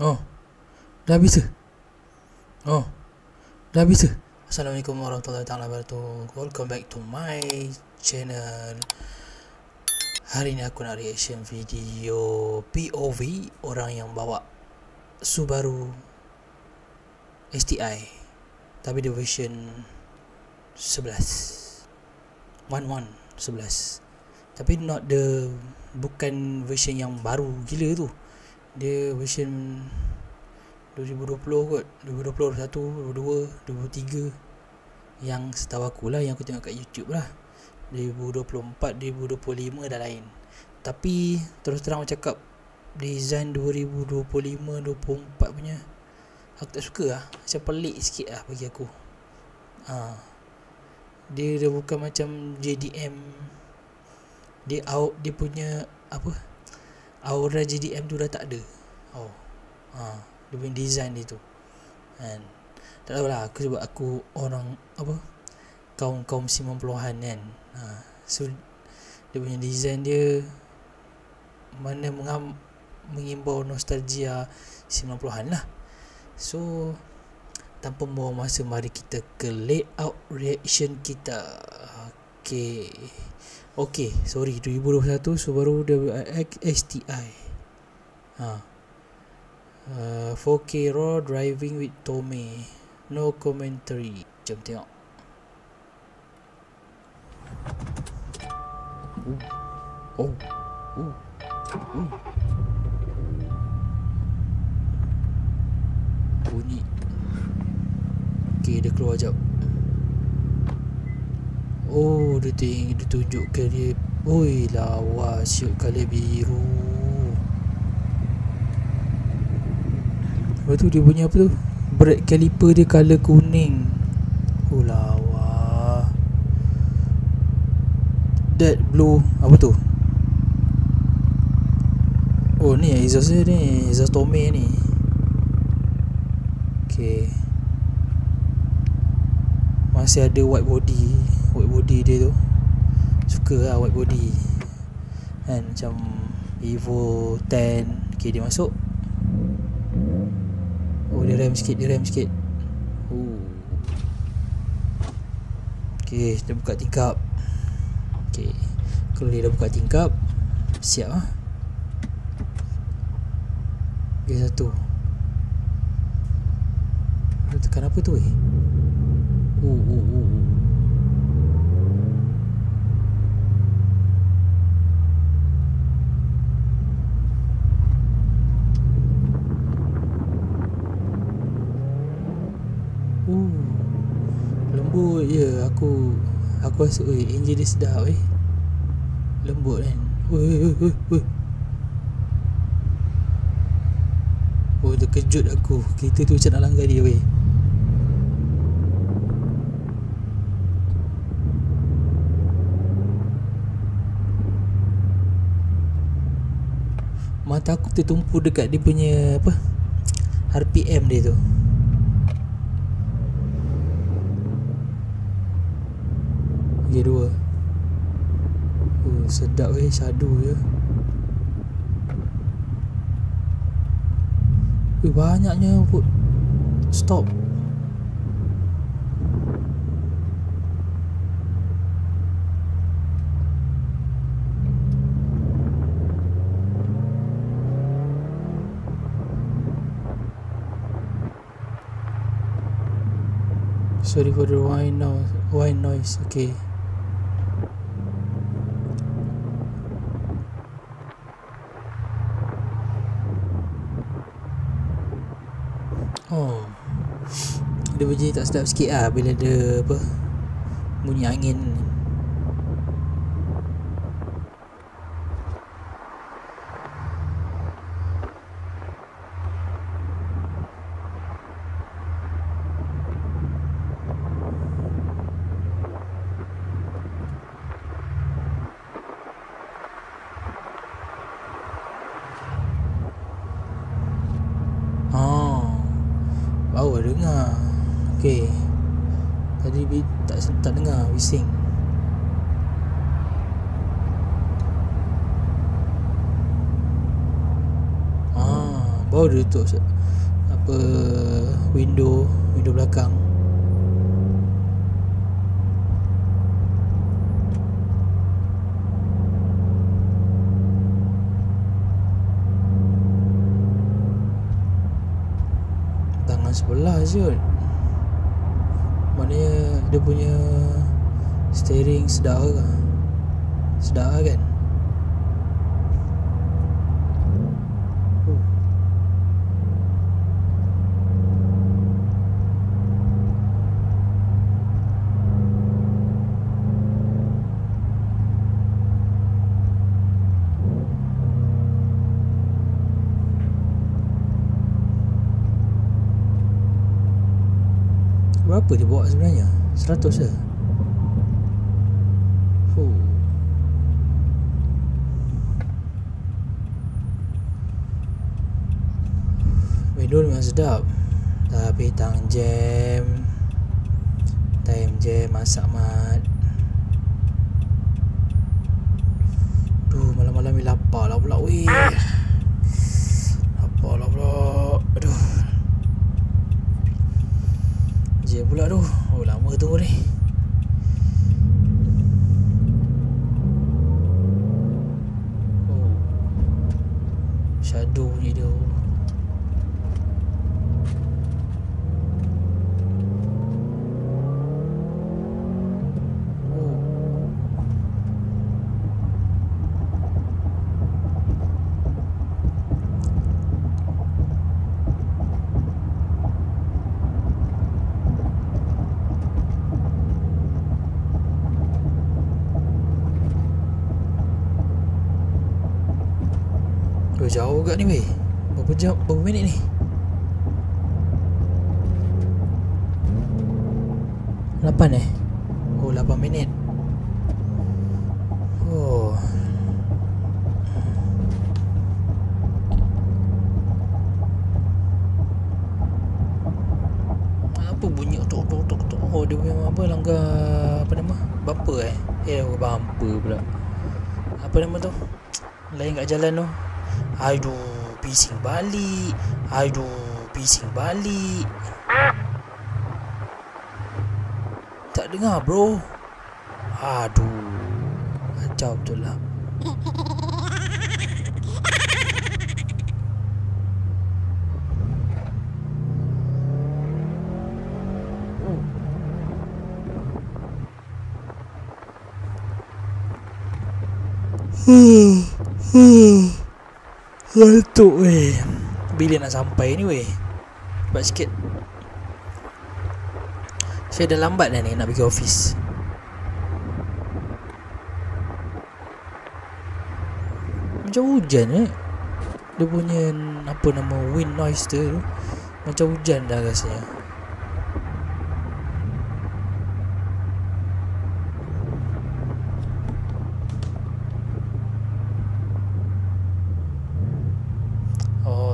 Oh, dah habis ke? Oh, dah habis ke? Assalamualaikum warahmatullahi wabarakatuh. Welcome back to my channel. Hari ni aku nak reaction video POV orang yang bawa Subaru STI, tapi dia version 11 tapi not the, bukan version yang baru gila tu. Dia version 2020 kot, 2020, 2021, 2022, 2023 yang setahu aku lah, yang aku tengok kat YouTube lah. 2024, 2025 dah lain. Tapi terus terang aku cakap, design 2025-24 punya aku tak suka lah. Macam pelik sikit lah bagi aku. Dia dah bukan macam JDM. Dia punya apa, aura JDM tu dah tak ada. Dia punya design dia tu kan. Tak tahulah, aku sebab aku orang apa, kaum 90-an kan. So dia punya design dia mana mengimbau nostalgia 90-an lah. So tanpa membuang masa, mari kita ke layout reaction kita. Okay, sorry, 2021 Subaru WRX STI. 4K raw driving with Tomei, no commentary. Jom tengok. Bunyi. Okay, dia keluar jap. Oh, dia tunjukkan dia. Oi, lawa syuk kali biru. Lepas tu dia punya apa tu, brake caliper dia color kuning. Oh lawa. That blue apa tu? Oh ni exhaust dia ni, exhaust Tomei ni. Okay, masih ada white body dia tu. Suka lah white body kan, macam Evo 10. Okay, dia masuk. Oh, dia rem sikit. Okay, dia buka tingkap. Okay, kalau dia dah buka tingkap, siap lah. Okay, satu. Dia tekan apa tu lembut je. Aku rasa enjin dia sedap lembut kan. Terkejut aku. Kereta tu macam nak langgar dia Mata aku tertumpu dekat dia punya apa, RPM dia tu. Gear 2. Sedap shadow je. Banyaknya put stop. Sorry for the whine noise. Okay. Dia bunyi tak sedap sikit lah bila ada apa, bunyi angin. Baru dengar. Okay, tadi tak dengar bising. Baru dia tutup apa window belakang. Tangan sebelah je. Maknanya dia punya steering sedar ke? Sedar kan? Berapa dia bawa sebenarnya? 100 je. Window memang sedap. Tapi time jam masak mat. Duh, malam-malam ni lapar lah pula weh. Lapar lah pula. Aduh. Je pula tu. Oh, lama tu ni. Oh. Shadow bunyi dia. Jauh agak ni weh. Berapa jam, berapa minit ni? 8 Oh, 8 minit. Oh. Apa bunyi tok. Oh, dia punya apa, langgar apa nama? Bumper bumper pula. Apa nama tu? Lain kat jalan tu. Aduh, bising balik. Tak dengar bro. Aduh, kacau betul lah. Ngantuk weh. Bila nak sampai ni weh? Cepat sikit. Saya dah lambat dah ni nak pergi office. Macam hujan dia punya apa nama wind noise tu. Macam hujan dah rasanya.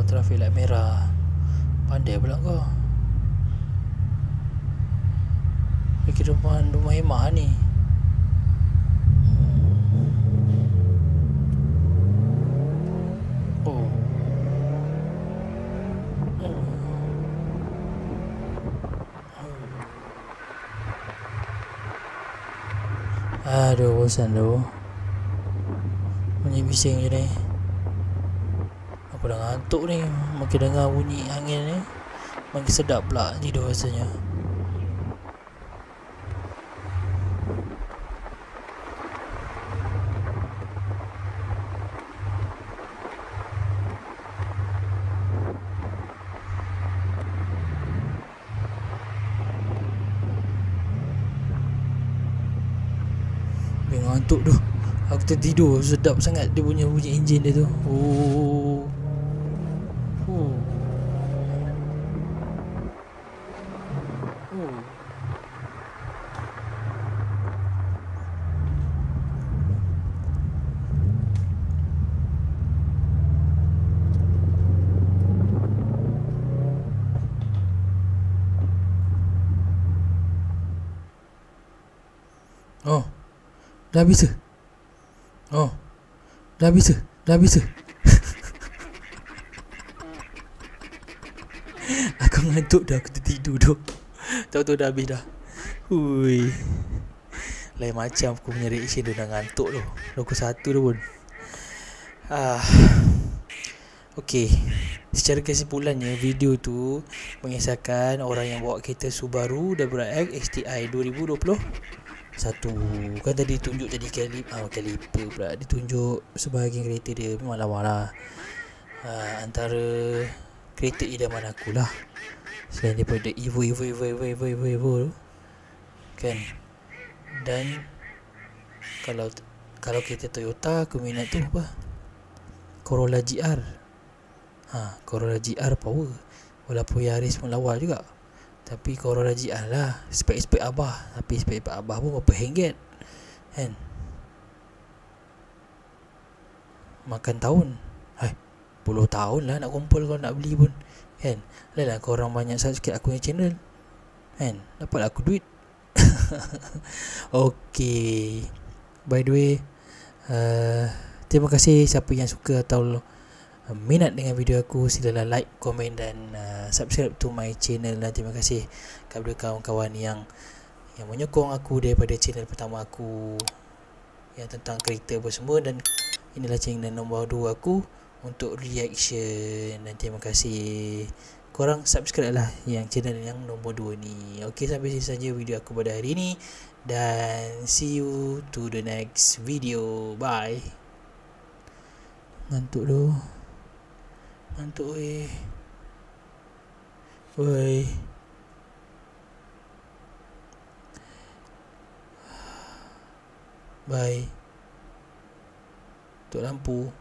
Traffic light merah. Pandai pula kau. Kira depan rumah Emma ni. Oh. Aduh, bosan tu. Bunyi bising je ni. Aku dah ngantuk ni. Makin dengar bunyi angin ni, makin sedap pula tidur rasanya. Ngantuk tu. Aku tertidur. Sedap sangat dia punya bunyi enjin dia tu. Oh. Oh. Dah habis ke? Oh. Dah habis ke? Aku ngantuk dah, aku tertidur tu. Tahu-tahu dah habis dah. Hui. Lain macam aku punya reaction tu, dah ngantuk tu. Pukul 1 tu pun. Okay, secara kesimpulannya, video tu mengisahkan orang yang bawa kereta Subaru WRX XTI 2021. Kan tadi tunjuk tadi Caliper pula ditunjuk sebahagian kereta dia. Memang lawa lah. Antara kereta idaman aku lah, selain daripada Evo tu kan. Dan kalau kereta Toyota, aku minat tu apa, Corolla GR. Corolla GR power. Walaupun Yaris pun lawa juga, tapi Corolla GR lah. Spek Abah. Tapi spek Abah pun berapa hengget kan. Makan tahun 10 tahun lah nak kumpul kalau nak beli pun kan. Alah korang banyak subscribe aku punya channel kan, dapat aku duit. Okay, by the way, terima kasih siapa yang suka atau minat dengan video aku. Silalah like, komen dan subscribe to my channel. Dan terima kasih kepada kawan-kawan yang menyokong aku daripada channel pertama aku yang tentang kereta apa semua. Dan inilah channel nombor 2 aku untuk reaction. Dan terima kasih korang subscribe lah yang channel yang nombor 2 ni. Okay, sampai sini saja video aku pada hari ni, dan see you to the next video. Bye. Ngantuk tu. Ngantuk weh. Woi. Bye. Tutup lampu.